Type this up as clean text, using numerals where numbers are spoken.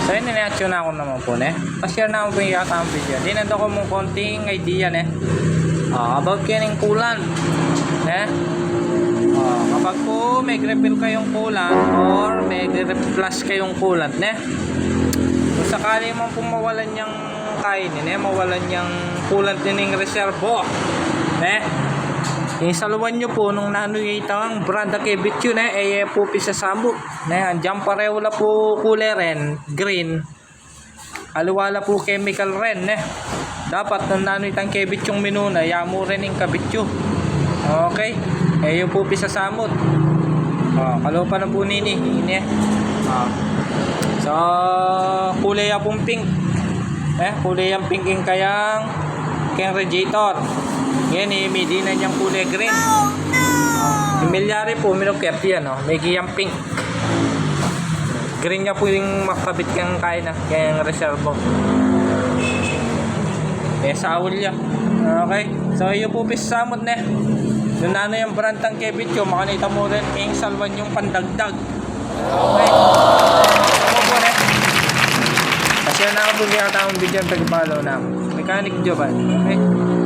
So yun, in-action na ako naman po pa-share na ako po yung yata ang video. Di nando ko mong konting idea about kining coolant kapag po may refill kayong coolant or may flush kayong coolant kung sakali man po mawalan yung kainin mawalan yung coolant yun yung reservo isaluan nyo po nung nanuyitang brand na kebit yun po pisasamot andyan pareho la po kulay ren green aliwala po chemical ren dapat nung nanuyitang kebit yung minuna yamo rin yung kabit yun okay yung po pisasamot kalupa na po nini so kulay pong pink kulay ang pinking kayang radiator yan medina niyang kulay green milyari po minukert yan may giyang pink green niya po yung makabit kang kain kayang reservo sawol niya okay so yung po pisasamot yung yung brand ng kebit yung makanita mo rin yung salwan yung pandagdag okay so po kasi na ako po kaya taong video ang pagpalo na mechanic job okay